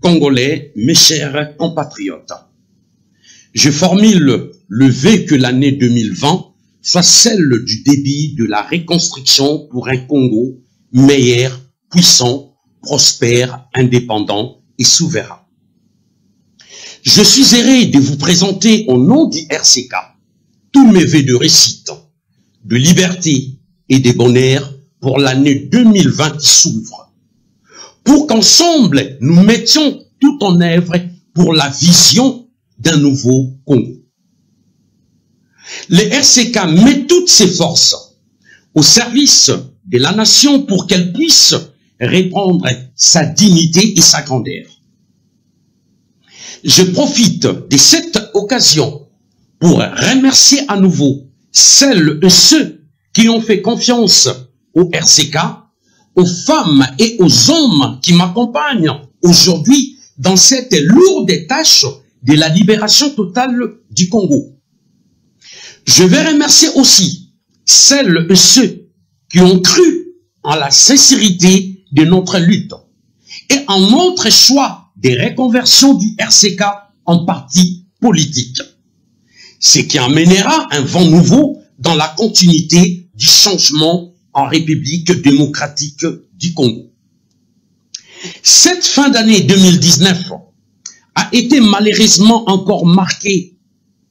Congolais, mes chers compatriotes, je formule le vœu que l'année 2020 soit celle du début de la reconstruction pour un Congo meilleur, puissant, prospère, indépendant et souverain. Je suis heureux de vous présenter au nom du RCK tous mes vœux de réussite, de liberté et de bonheur pour l'année 2020 qui s'ouvre, pour qu'ensemble nous mettions tout en œuvre pour la vision d'un nouveau Congo. Le RCK met toutes ses forces au service de la nation pour qu'elle puisse reprendre sa dignité et sa grandeur. Je profite de cette occasion pour remercier à nouveau celles et ceux qui ont fait confiance au RCK, aux femmes et aux hommes qui m'accompagnent aujourd'hui dans cette lourde tâche de la libération totale du Congo. Je vais remercier aussi celles et ceux qui ont cru en la sincérité de notre lutte et en notre choix de reconversion du RCK en parti politique, ce qui amènera un vent nouveau dans la continuité du changement en République démocratique du Congo. Cette fin d'année 2019 a été malheureusement encore marquée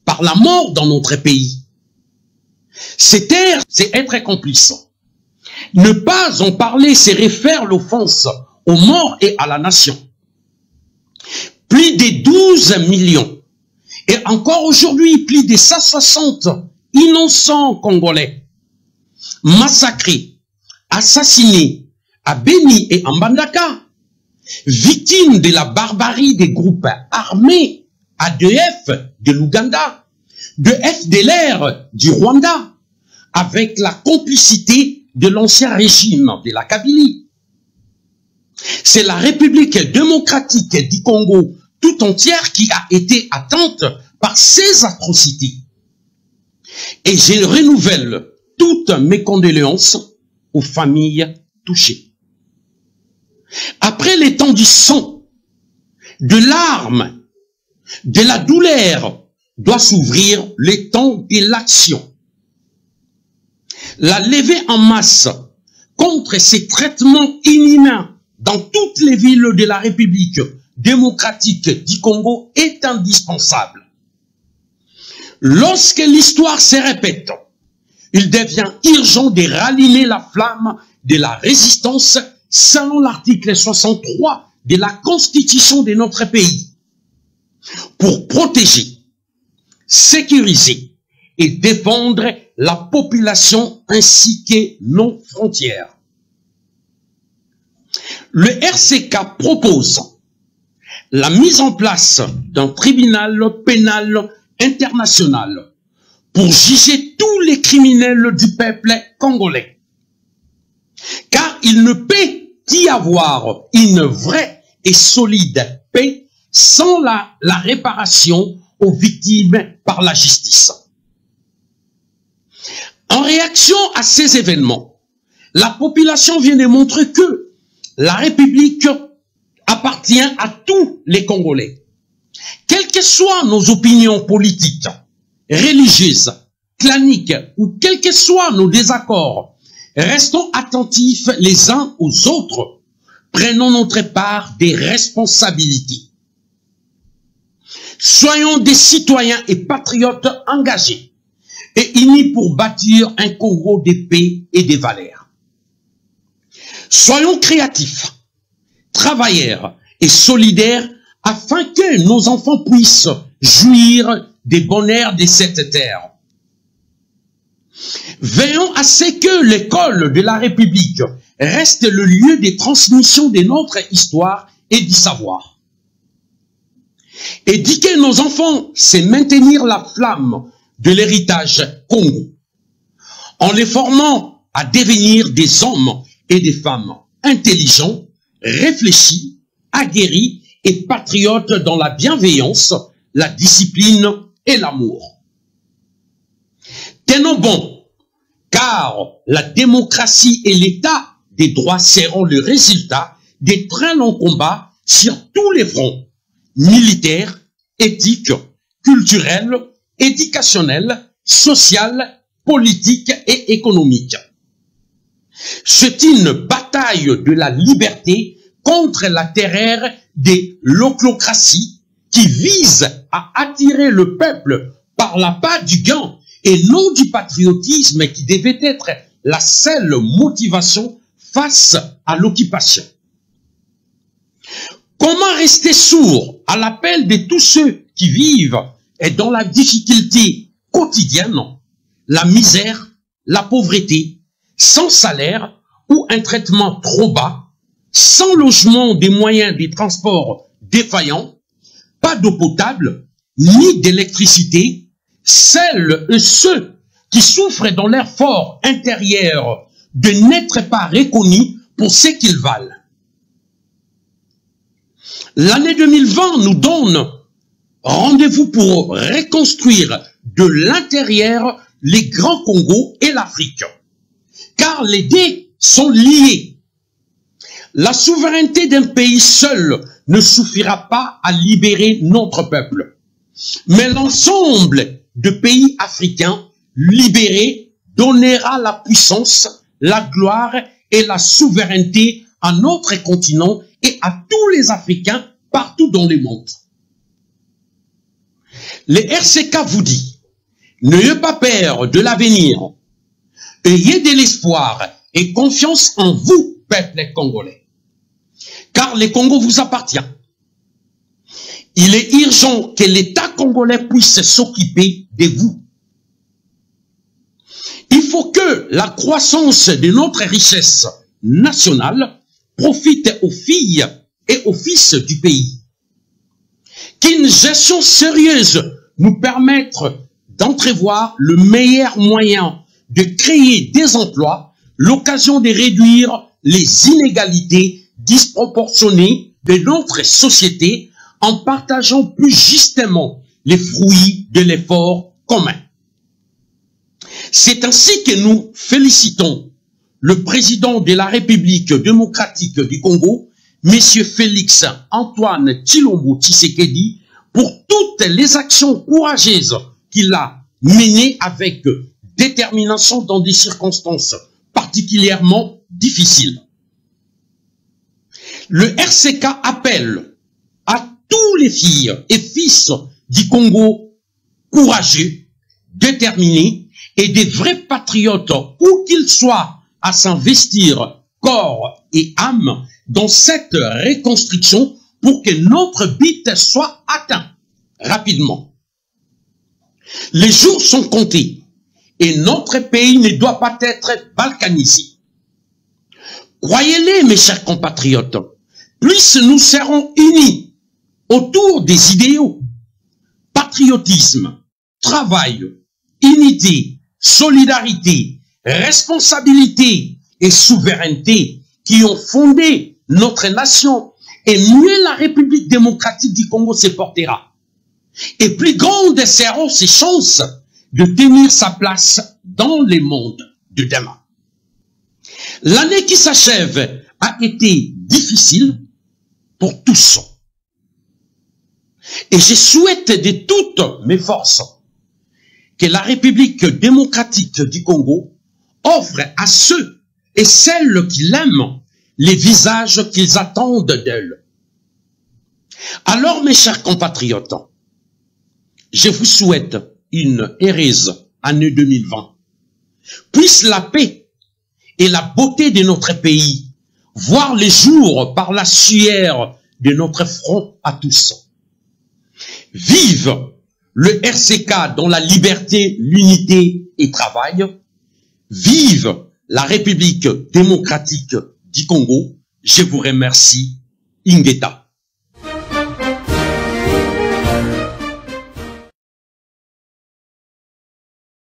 par la mort dans notre pays. C'est être complice. Ne pas en parler, c'est refaire l'offense aux morts et à la nation. Plus de 12 millions et encore aujourd'hui plus de 160 innocents Congolais massacrés, assassinés à Beni et en Mbandaka, victimes de la barbarie des groupes armés ADF de l'Ouganda, de FDLR du Rwanda, avec la complicité de l'ancien régime de la Kabylie. C'est la République démocratique du Congo tout entière qui a été atteinte par ces atrocités. Et je renouvelle toutes mes condoléances aux familles touchées. Après les temps du sang, de larmes, de la douleur, doit s'ouvrir le temps de l'action. La levée en masse contre ces traitements inhumains dans toutes les villes de la République démocratique du Congo est indispensable. Lorsque l'histoire se répète, il devient urgent de rallumer la flamme de la résistance selon l'article 63 de la Constitution de notre pays pour protéger, sécuriser et défendre la population ainsi que nos frontières. Le RCK propose la mise en place d'un tribunal pénal international pour juger tous les criminels du peuple congolais. Car il ne peut y avoir une vraie et solide paix sans la réparation aux victimes par la justice. En réaction à ces événements, la population vient de montrer que la République appartient à tous les Congolais. Quelles que soient nos opinions politiques, religieuses, claniques ou quels que soient nos désaccords, restons attentifs les uns aux autres, prenons notre part des responsabilités. Soyons des citoyens et patriotes engagés et unis pour bâtir un Congo de paix et de valeurs. Soyons créatifs, travailleurs et solidaires afin que nos enfants puissent jouir des bonheurs de cette terre. Veillons à ce que l'école de la République reste le lieu de transmission de notre histoire et du savoir. Éduquer nos enfants, c'est maintenir la flamme de l'héritage Congo, en les formant à devenir des hommes et des femmes intelligents, réfléchis, aguerris et patriotes dans la bienveillance, la discipline et l'amour. Tenons bon, car la démocratie et l'état des droits seront le résultat des très longs combats sur tous les fronts, militaires, éthiques, culturels, éducationnels, social, politique et économique. C'est une bataille de la liberté contre la terreur des loclocraties qui vise à attirer le peuple par l'appât du gain et non du patriotisme qui devait être la seule motivation face à l'occupation. Comment rester sourd à l'appel de tous ceux qui vivent dans la difficulté quotidienne, la misère, la pauvreté, sans salaire ou un traitement trop bas, sans logement, des moyens de transport défaillants, pas d'eau potable, ni d'électricité, celles et ceux qui souffrent dans leur fort intérieur de n'être pas reconnus pour ce qu'ils valent. L'année 2020 nous donne rendez-vous pour reconstruire de l'intérieur les grands Congos et l'Afrique. Car les deux sont liés. La souveraineté d'un pays seul ne suffira pas à libérer notre peuple. Mais l'ensemble de pays africains libérés donnera la puissance, la gloire et la souveraineté à notre continent et à tous les Africains partout dans le monde. Le RCK vous dit, n'ayez pas peur de l'avenir, ayez de l'espoir et confiance en vous, peuple congolais, car le Congo vous appartient. Il est urgent que l'État congolais puisse s'occuper de vous. Il faut que la croissance de notre richesse nationale profite aux filles et aux fils du pays. Qu'une gestion sérieuse nous permette d'entrevoir le meilleur moyen de créer des emplois, l'occasion de réduire les inégalités disproportionnées de notre société en partageant plus justement les fruits de l'effort commun. C'est ainsi que nous félicitons le président de la République démocratique du Congo, M. Félix Antoine Tshilombo Tshisekedi, pour toutes les actions courageuses qu'il a menées avec détermination dans des circonstances particulièrement difficiles. Le RCK appelle à tous les filles et fils du Congo courageux, déterminés et des vrais patriotes, où qu'ils soient, à s'investir corps et âme dans cette reconstruction pour que notre but soit atteint rapidement. Les jours sont comptés et notre pays ne doit pas être balkanisé. Croyez-les, mes chers compatriotes, plus nous serons unis autour des idéaux, patriotisme, travail, unité, solidarité, responsabilité et souveraineté qui ont fondé notre nation, et mieux la République démocratique du Congo se portera. Et plus grandes seront ses chances de tenir sa place dans le monde de demain. L'année qui s'achève a été difficile pour tous. Et je souhaite de toutes mes forces que la République démocratique du Congo offre à ceux et celles qui l'aiment les visages qu'ils attendent d'elle. Alors, mes chers compatriotes, je vous souhaite une heureuse année 2020. Puisse la paix et la beauté de notre pays voir les jours par la sueur de notre front à tous. Vive le RCK dans la liberté, l'unité et travail. Vive la République démocratique du Congo. Je vous remercie. Ingeta.